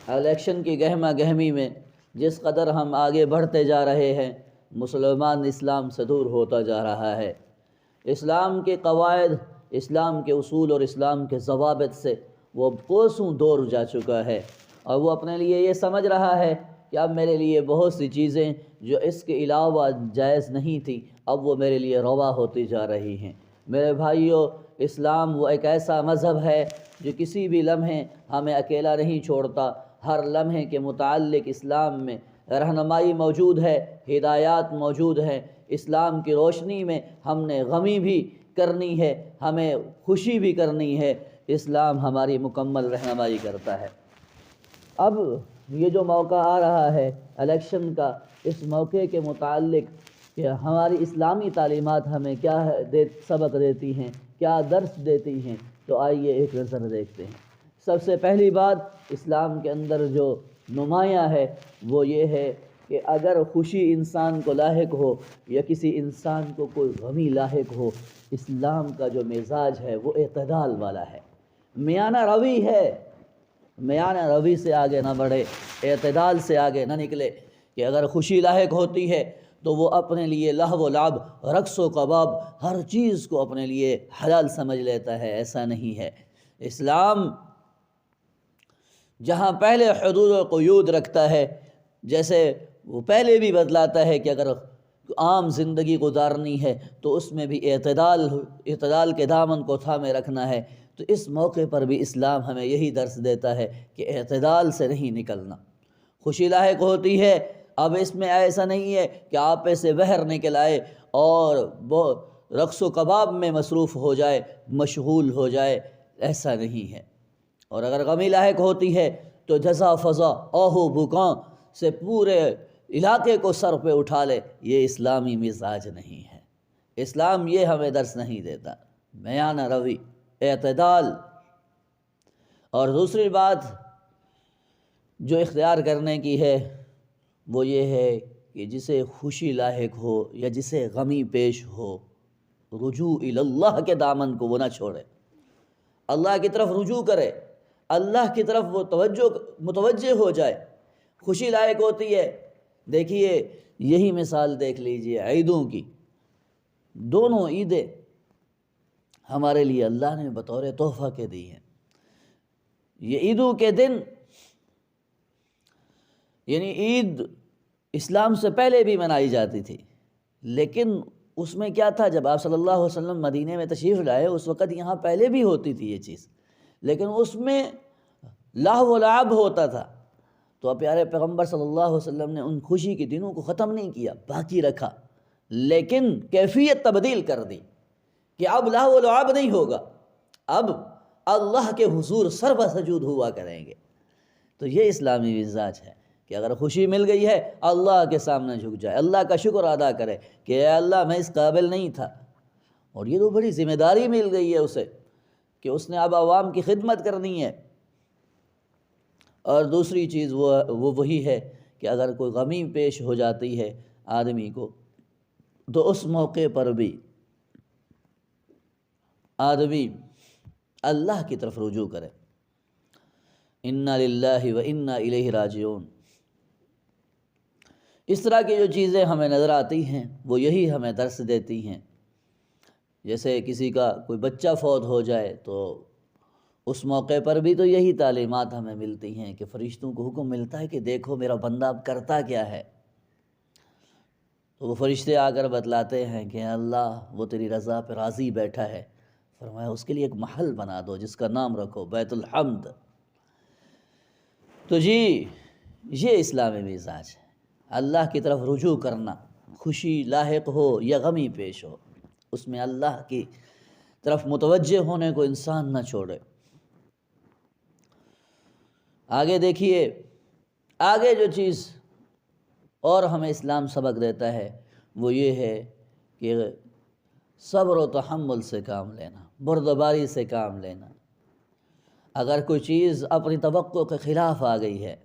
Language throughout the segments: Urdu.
الیکشن کی گہما گہمی میں جس قدر ہم آگے بڑھتے جا رہے ہیں، مسلمان اسلام سے دور ہوتا جا رہا ہے۔ اسلام کے قواعد، اسلام کے اصول اور اسلام کے ضوابط سے وہ کوسوں دور جا چکا ہے، اور وہ اپنے لیے یہ سمجھ رہا ہے کہ اب میرے لیے بہت سی چیزیں جو اس کے علاوہ جائز نہیں تھی، اب وہ میرے لیے روا ہوتی جا رہی ہیں۔ میرے بھائیوں، اسلام وہ ایک ایسا مذہب ہے جو کسی بھی لمحے ہمیں اکیلا نہیں چھوڑتا۔ ہر لمحے کے متعلق اسلام میں رہنمائی موجود ہے، ہدایات موجود ہیں۔ اسلام کی روشنی میں ہم نے غمی بھی کرنی ہے، ہمیں خوشی بھی کرنی ہے، اسلام ہماری مکمل رہنمائی کرتا ہے۔ اب یہ جو موقع آ رہا ہے الیکشن کا، اس موقع کے متعلق کہ ہماری اسلامی تعلیمات ہمیں کیا سبق دیتی ہیں، کیا درس دیتی ہیں، تو آئیے ایک نظر دیکھتے ہیں۔ سب سے پہلی بات اسلام کے اندر جو نمایاں ہے وہ یہ ہے کہ اگر خوشی انسان کو لاحق ہو یا کسی انسان کو کوئی غمی لاحق ہو، اسلام کا جو مزاج ہے وہ اعتدال والا ہے، میانہ روی ہے۔ میانہ روی سے آگے نہ بڑھے، اعتدال سے آگے نہ نکلے کہ اگر خوشی لاحق ہوتی ہے تو وہ اپنے لیے لہو و لعب، رقص و کباب، ہر چیز کو اپنے لیے حلال سمجھ لیتا ہے۔ ایسا نہیں ہے۔ اسلام جہاں پہلے حدود و قیود رکھتا ہے، جیسے وہ پہلے بھی بتلاتا ہے کہ اگر عام زندگی گزارنی ہے تو اس میں بھی اعتدال کے دامن کو تھامے رکھنا ہے، تو اس موقع پر بھی اسلام ہمیں یہی درس دیتا ہے کہ اعتدال سے نہیں نکلنا۔ خوشی لاحق ہوتی ہے، اب اس میں ایسا نہیں ہے کہ آپے سے بہر نکل آئے اور وہ رقص و کباب میں مصروف ہو جائے، مشغول ہو جائے، ایسا نہیں ہے۔ اور اگر غمی لاحق ہوتی ہے تو جزا فضا آہو بکاں سے پورے علاقے کو سر پہ اٹھا لے، یہ اسلامی مزاج نہیں ہے۔ اسلام یہ ہمیں درس نہیں دیتا، میانہ روی، اعتدال۔ اور دوسری بات جو اختیار کرنے کی ہے وہ یہ ہے کہ جسے خوشی لاحق ہو یا جسے غمی پیش ہو، رجوع اللہ کے دامن کو وہ نہ چھوڑے، اللہ کی طرف رجوع کرے، اللہ کی طرف وہ متوجہ ہو جائے۔ خوشی لاحق ہوتی ہے، دیکھیے یہی مثال دیکھ لیجئے عیدوں کی۔ دونوں عیدیں ہمارے لیے اللہ نے بطور تحفہ کے دی ہیں۔ یہ عیدوں کے دن، یعنی عید اسلام سے پہلے بھی منائی جاتی تھی، لیکن اس میں کیا تھا، جب آپ صلی اللہ علیہ وسلم مدینے میں تشریف لائے اس وقت یہاں پہلے بھی ہوتی تھی یہ چیز، لیکن اس میں لہو و لعب ہوتا تھا، تو پیارے پیغمبر صلی اللہ علیہ وسلم نے ان خوشی کے دنوں کو ختم نہیں کیا، باقی رکھا، لیکن کیفیت تبدیل کر دی کہ اب لہو و لعب نہیں ہوگا، اب اللہ کے حضور سر بہ سجود ہوا کریں گے۔ تو یہ اسلامی مزاج ہے کہ اگر خوشی مل گئی ہے اللہ کے سامنے جھک جائے، اللہ کا شکر ادا کرے کہ اے اللہ میں اس قابل نہیں تھا، اور یہ تو بڑی ذمہ داری مل گئی ہے اسے کہ اس نے اب عوام کی خدمت کرنی ہے۔ اور دوسری چیز وہ وہی ہے کہ اگر کوئی غمی پیش ہو جاتی ہے آدمی کو تو اس موقع پر بھی آدمی اللہ کی طرف رجوع کرے، انا للہ و انا الیہ راجعون۔ اس طرح کی جو چیزیں ہمیں نظر آتی ہیں وہ یہی ہمیں درس دیتی ہیں۔ جیسے کسی کا کوئی بچہ فوت ہو جائے تو اس موقع پر بھی تو یہی تعلیمات ہمیں ملتی ہیں کہ فرشتوں کو حکم ملتا ہے کہ دیکھو میرا بندہ اب کرتا کیا ہے، تو وہ فرشتے آ کر بتلاتے ہیں کہ اللہ وہ تیری رضا پہ راضی بیٹھا ہے، فرمایا اس کے لیے ایک محل بنا دو جس کا نام رکھو بیت الحمد۔ تو جی یہ اسلامی مزاج ہے، اللہ کی طرف رجوع کرنا، خوشی لاحق ہو یا غمی پیش ہو، اس میں اللہ کی طرف متوجہ ہونے کو انسان نہ چھوڑے۔ آگے دیکھیے، آگے جو چیز اور ہمیں اسلام سبق دیتا ہے وہ یہ ہے کہ صبر و تحمل سے کام لینا، بردباری سے کام لینا۔ اگر کوئی چیز اپنی توقع کے خلاف آ گئی ہے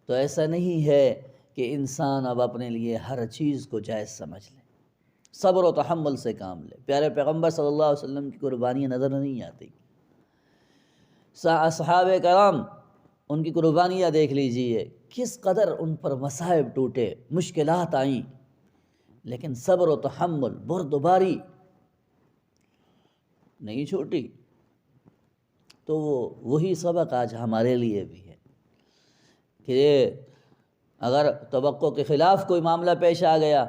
تو ایسا نہیں ہے کہ انسان اب اپنے لیے ہر چیز کو جائز سمجھ لے، صبر و تحمل سے کام لے۔ پیارے پیغمبر صلی اللہ علیہ وسلم کی قربانیاں نظر نہیں آتی، صحابہ کرام ان کی قربانیاں دیکھ لیجئے، کس قدر ان پر مصائب ٹوٹے، مشکلات آئیں، لیکن صبر و تحمل، بردباری نہیں چھوٹی۔ تو وہی سبق آج ہمارے لیے بھی ہے کہ اگر توقع کے خلاف کوئی معاملہ پیش آ گیا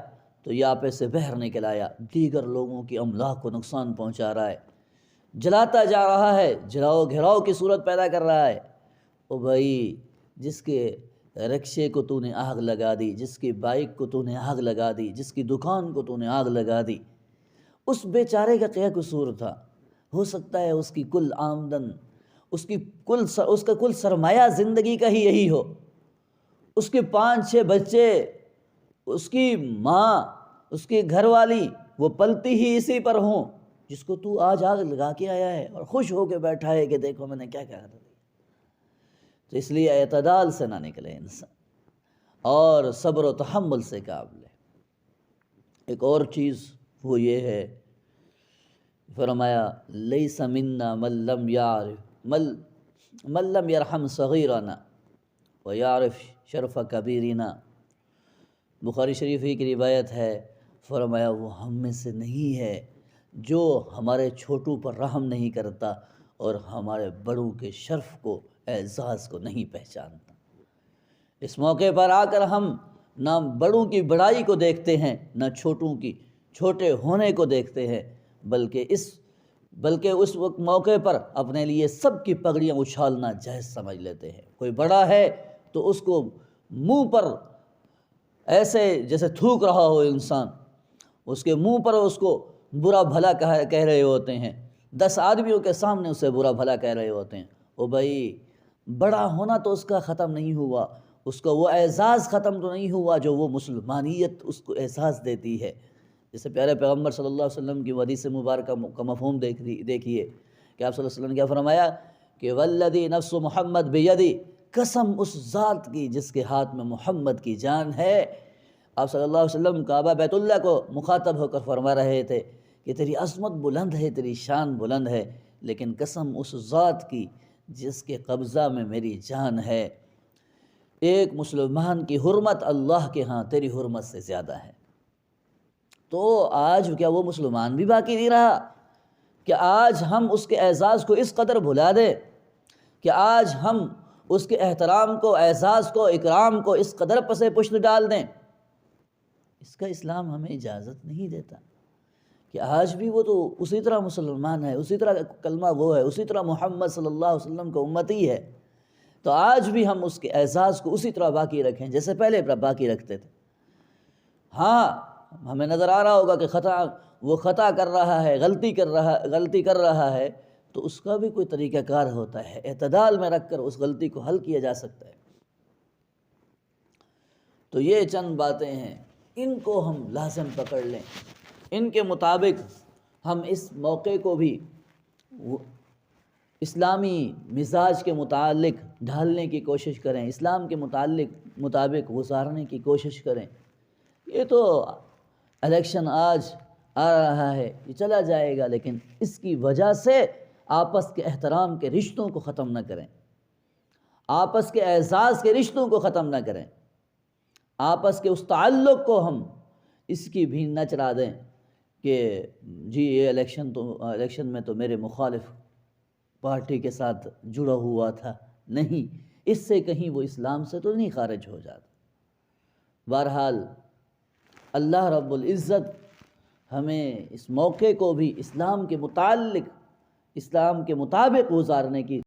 تو یہ آپے سے بہر نکل آیا، دیگر لوگوں کی املاک کو نقصان پہنچا رہا ہے، جلاتا جا رہا ہے، جلاؤ گھراؤ کی صورت پیدا کر رہا ہے۔ او بھائی، جس کے رکشے کو تو نے آگ لگا دی، جس کی بائک کو تو نے آگ لگا دی، جس کی دکان کو تو نے آگ لگا دی، اس بیچارے کا کیا قصور تھا؟ ہو سکتا ہے اس کی کل آمدن، اس کا کل سرمایہ زندگی کا ہی یہی ہو، اس کے 5-6 بچے، اس کی ماں، اس کی گھر والی، وہ پلتی ہی اسی پر ہوں، جس کو تو آج آگ لگا کے آیا ہے اور خوش ہو کے بیٹھا ہے کہ دیکھو میں نے کیا کیا کر دیا۔ تو اس لیے اعتدال سے نہ نکلے انسان، اور صبر و تحمل سے کام لے۔ ایک اور چیز وہ یہ ہے، فرمایا لیس منا من لم یرحم صغیرنا ویعرف شرف کبیرنا۔ بخاری شریف ہی کی روایت ہے، فرمایا وہ ہم میں سے نہیں ہے جو ہمارے چھوٹوں پر رحم نہیں کرتا اور ہمارے بڑوں کے شرف کو، اعزاز کو نہیں پہچانتا۔ اس موقع پر آ کر ہم نہ بڑوں کی بڑائی کو دیکھتے ہیں، نہ چھوٹوں کی چھوٹے ہونے کو دیکھتے ہیں، بلکہ اس وقت موقع پر اپنے لیے سب کی پگڑیاں اچھالنا جائز سمجھ لیتے ہیں۔ کوئی بڑا ہے تو اس کو منہ پر ایسے جیسے تھوک رہا ہو انسان، اس کے منہ پر اس کو برا بھلا کہہ رہے ہوتے ہیں، 10 آدمیوں کے سامنے اسے برا بھلا کہہ رہے ہوتے ہیں۔ او بھائی، بڑا ہونا تو اس کا ختم نہیں ہوا، اس کا وہ اعزاز ختم تو نہیں ہوا جو وہ مسلمانیت اس کو احساس دیتی ہے۔ جیسے پیارے پیغمبر صلی اللہ علیہ وسلم کی حدیث مبارکہ کا مفہوم دیکھیے کہ آپ صلی اللہ علیہ وسلم نے کیا فرمایا کہ والذی نفس محمد بیدی، قسم اس ذات کی جس کے ہاتھ میں محمد کی جان ہے۔ آپ صلی اللہ علیہ وسلم کعبہ بیت اللہ کو مخاطب ہو کر فرما رہے تھے کہ تیری عظمت بلند ہے، تیری شان بلند ہے، لیکن قسم اس ذات کی جس کے قبضہ میں میری جان ہے، ایک مسلمان کی حرمت اللہ کے ہاں تیری حرمت سے زیادہ ہے۔ تو آج کیا وہ مسلمان بھی باقی نہیں رہا کہ آج ہم اس کے اعزاز کو اس قدر بھلا دیں، کہ آج ہم اس کے احترام کو، اعزاز کو، اکرام کو اس قدر پسے پشت ڈال دیں؟ اس کا اسلام ہمیں اجازت نہیں دیتا کہ آج بھی وہ تو اسی طرح مسلمان ہے، اسی طرح کلمہ وہ ہے، اسی طرح محمد صلی اللہ علیہ وسلم کا امتی ہے، تو آج بھی ہم اس کے اعزاز کو اسی طرح باقی رکھیں جیسے پہلے باقی رکھتے تھے۔ ہاں، ہمیں نظر آ رہا ہوگا کہ وہ خطا کر رہا ہے، غلطی کر رہا ہے، تو اس کا بھی کوئی طریقہ کار ہوتا ہے، اعتدال میں رکھ کر اس غلطی کو حل کیا جا سکتا ہے۔ تو یہ چند باتیں ہیں، ان کو ہم لازم پکڑ لیں، ان کے مطابق ہم اس موقع کو بھی اسلامی مزاج کے متعلق ڈھالنے کی کوشش کریں، اسلام کے مطابق گزارنے کی کوشش کریں۔ یہ تو الیکشن آج آ رہا ہے، یہ چلا جائے گا، لیکن اس کی وجہ سے آپس کے احترام کے رشتوں کو ختم نہ کریں، آپس کے اعزاز کے رشتوں کو ختم نہ کریں، آپس کے اس تعلق کو ہم اس کی بھی نہ چلا دیں کہ جی یہ الیکشن میں تو میرے مخالف پارٹی کے ساتھ جڑا ہوا تھا۔ نہیں، اس سے کہیں وہ اسلام سے تو نہیں خارج ہو جاتا۔ بہرحال اللہ رب العزت ہمیں اس موقع کو بھی اسلام کے مطابق گزارنے کی